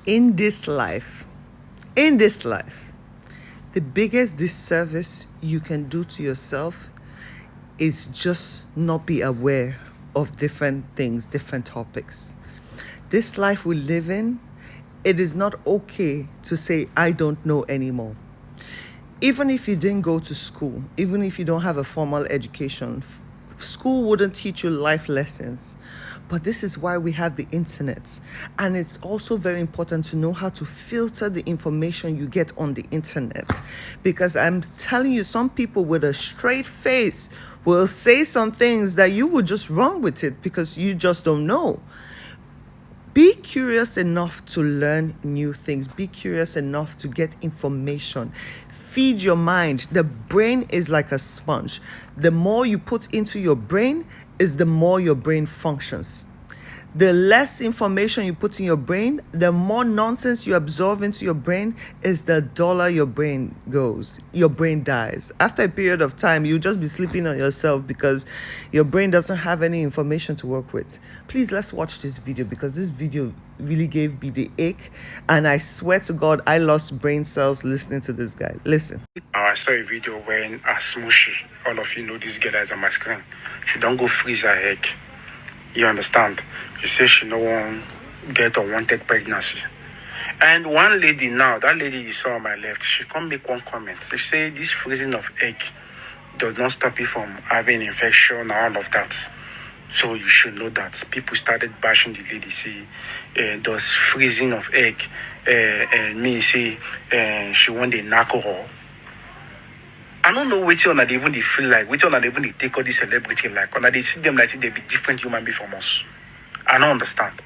In this life, the biggest disservice you can do to yourself is just not be aware of different things, different topics. This life we live in, it is not okay to say, I don't know anymore. Even if you didn't go to school, even if you don't have a formal education, school wouldn't teach you life lessons. But this is why we have the internet. And it's also very important to know how to filter the information you get on the internet. Because I'm telling you, some people with a straight face will say some things that you would just run with it because you just don't know. Be curious enough to learn new things. Be curious enough to get information. Feed your mind. The brain is like a sponge. The more you put into your brain is the more your brain functions. The less information you put in your brain, the more nonsense you absorb into your brain, is the duller your brain goes. Your brain dies. After a period of time, you'll just be sleeping on yourself because your brain doesn't have any information to work with. Please, let's watch this video because this video really gave me the ache. And I swear to God, I lost brain cells listening to this guy. Listen. I saw a video when a smushy, all of you know this girl is on my screen. She don't go freeze her egg. You understand? She says she no one get unwanted pregnancy. And one lady now, that lady you saw on my left, she come make one comment. She say this freezing of egg does not stop you from having infection and all of that. So you should know that. People started bashing the lady, say, does freezing of egg mean say she want the alcohol? I don't know which one they even they feel like, which one they even they take all this celebrity like, or they see them like they be different human being from us. I don't understand.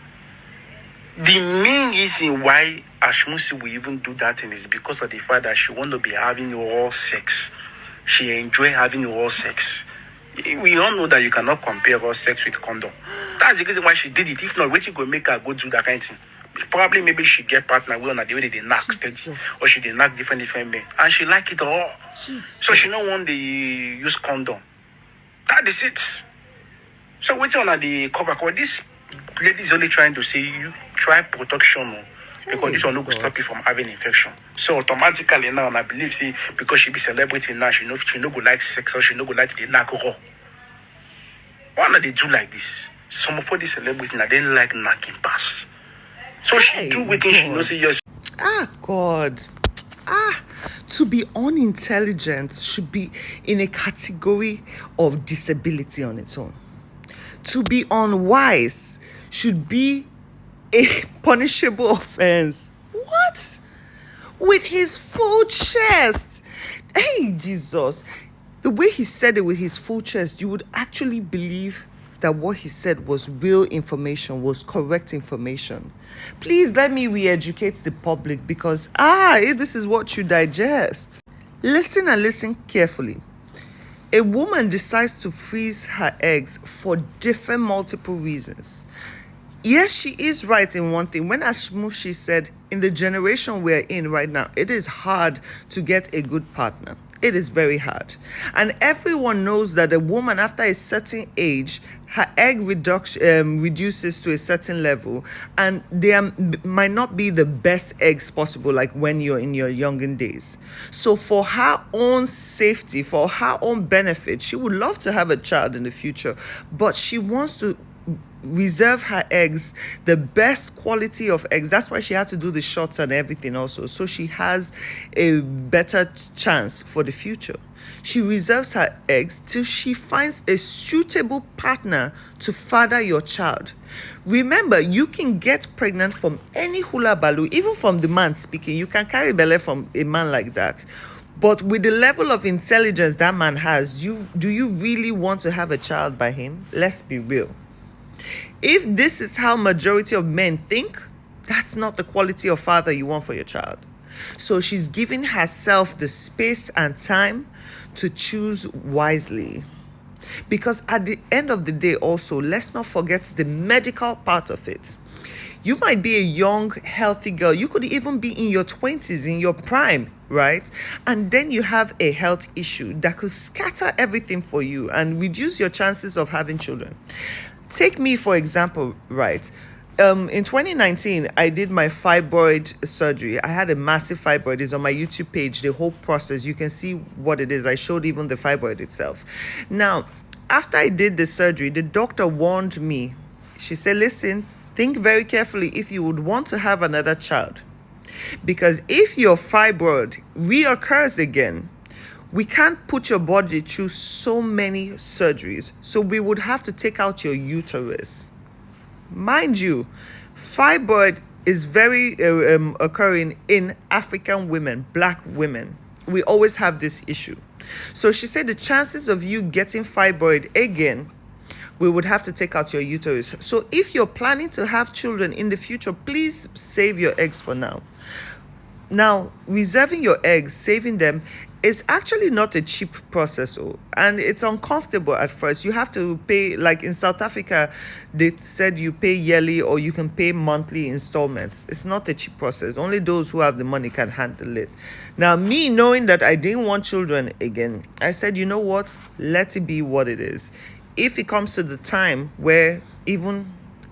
The main reason why Ashmusi will even do that thing is because of the fact that she want to be having oral sex. She enjoy having oral sex. We all know that you cannot compare oral sex with condom. That's the reason why she did it. If not, waiting go make her go do that kind of thing. Probably maybe she get partner with on the way they knock steady, or she did knock different men, and she like it all. Jesus. So she don't want the use condom. That is it. So which one are the cover? This lady is only trying to say you try protection, because this one no go stop you from having infection. So automatically now, and I believe see because she be celebrity now, she no go like sex or she no go like the alcohol. Why not they do like this? Some of these celebrities now they like knocking pass. So she do with she knows yes. God. To be unintelligent should be in a category of disability on its own. To be unwise should be a punishable offense. What? With his full chest. Hey, Jesus. The way he said it with his full chest, you would actually believe that what he said was real information, was correct information. Please let me re-educate the public because, this is what you digest. Listen and listen carefully. A woman decides to freeze her eggs for different multiple reasons. Yes, she is right in one thing. When Ashmushi said, in the generation we're in right now, it is hard to get a good partner. It is very hard. And everyone knows that a woman after a certain age, her egg reduces to a certain level, and they might not be the best eggs possible like when you're in your younger days. So for her own safety, for her own benefit, she would love to have a child in the future, but she wants to reserve her eggs, the best quality of eggs. That's why she had to do the shots and everything also, so she has a better chance for the future. She reserves her eggs till she finds a suitable partner to father your child. Remember, you can get pregnant from any hula baloo, even from the man speaking. You can carry belly from a man like that. But with the level of intelligence that man has, do you really want to have a child by him? Let's be real. If this is how majority of men think, that's not the quality of father you want for your child. So she's giving herself the space and time to choose wisely. Because at the end of the day also, let's not forget the medical part of it. You might be a young, healthy girl. You could even be in your 20s, in your prime, right? And then you have a health issue that could scatter everything for you and reduce your chances of having children. Take me, for example, right? In 2019, I did my fibroid surgery. I had a massive fibroid. It's on my YouTube page, the whole process. You can see what it is. I showed even the fibroid itself. Now, after I did the surgery, the doctor warned me. She said, listen, think very carefully if you would want to have another child. Because if your fibroid reoccurs again, we can't put your body through so many surgeries. So we would have to take out your uterus. Mind you, fibroid is very occurring in African women, black women. We always have this issue. So she said the chances of you getting fibroid again, we would have to take out your uterus. So if you're planning to have children in the future, please save your eggs for now. Now, reserving your eggs, saving them, is actually not a cheap process, and it's uncomfortable at first. You have to pay, like in South Africa, they said you pay yearly or you can pay monthly installments. It's not a cheap process. Only those who have the money can handle it. Now, me knowing that I didn't want children again, I said, you know what? Let it be what it is. If it comes to the time where even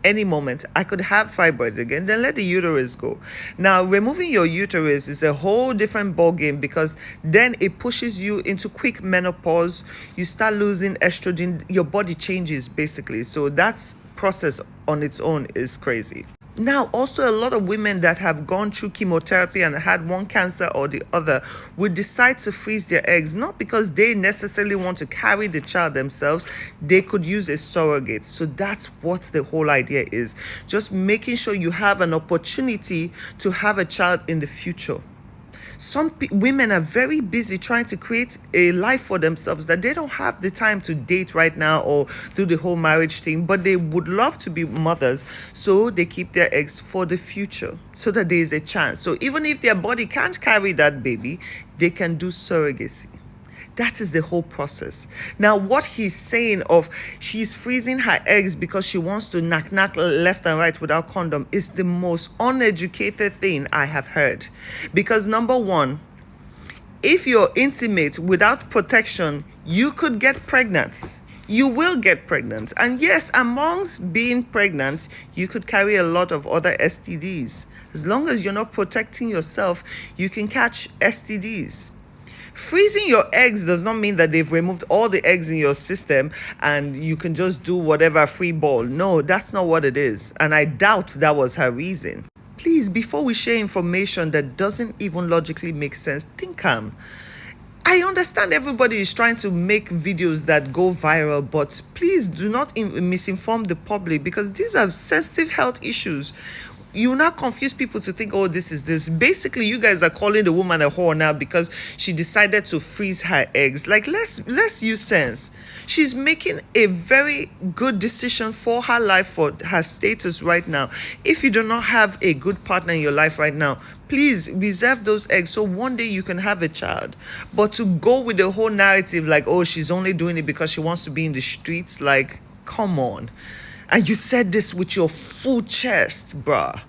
any moment I could have fibroids again, then let the uterus go. Now, removing your uterus is a whole different ball game, because then it pushes you into quick menopause. You start losing estrogen. Your body changes basically. So that's process on its own is crazy. Now, also a lot of women that have gone through chemotherapy and had one cancer or the other would decide to freeze their eggs, not because they necessarily want to carry the child themselves. They could use a surrogate. So that's what the whole idea is. Just making sure you have an opportunity to have a child in the future. Some women are very busy trying to create a life for themselves that they don't have the time to date right now or do the whole marriage thing, but they would love to be mothers, so they keep their eggs for the future so that there is a chance. So even if their body can't carry that baby, they can do surrogacy. That is the whole process. Now, what he's saying of she's freezing her eggs because she wants to knock left and right without condom is the most uneducated thing I have heard. Because number one, if you're intimate without protection, you could get pregnant. You will get pregnant. And yes, amongst being pregnant, you could carry a lot of other STDs. As long as you're not protecting yourself, you can catch STDs. Freezing your eggs does not mean that they've removed all the eggs in your system and you can just do whatever free ball. No, that's not what it is. And I doubt that was her reason. Please, before we share information that doesn't even logically make sense, think calm. I understand everybody is trying to make videos that go viral, but please do not misinform the public, because these are sensitive health issues. You now confuse people to think, oh, this is this. Basically, you guys are calling the woman a whore now because she decided to freeze her eggs. Like, let's use sense. She's making a very good decision for her life, for her status right now. If you do not have a good partner in your life right now, please reserve those eggs so one day you can have a child. But to go with the whole narrative like, oh, she's only doing it because she wants to be in the streets, like, come on. And you said this with your full chest, bruh.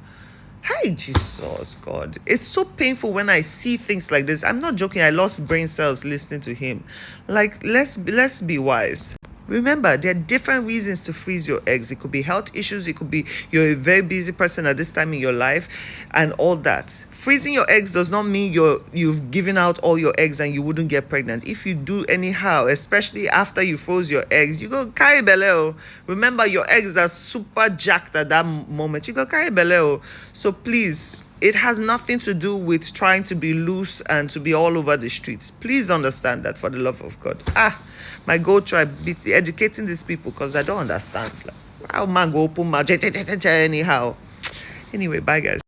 Hey, Jesus, God. It's so painful when I see things like this. I'm not joking. I lost brain cells listening to him. Like, let's be wise. Remember, there are different reasons to freeze your eggs. It could be health issues. It could be you're a very busy person at this time in your life and all that. Freezing your eggs does not mean you've given out all your eggs and you wouldn't get pregnant. If you do anyhow, especially after you froze your eggs, you go carry belle. Remember, your eggs are super jacked at that moment. You go carry belle. So please, it has nothing to do with trying to be loose and to be all over the streets. Please understand that, for the love of God. My goal tribe be educating these people, because I don't understand. Like, how man go open my anyhow. Anyway, bye guys.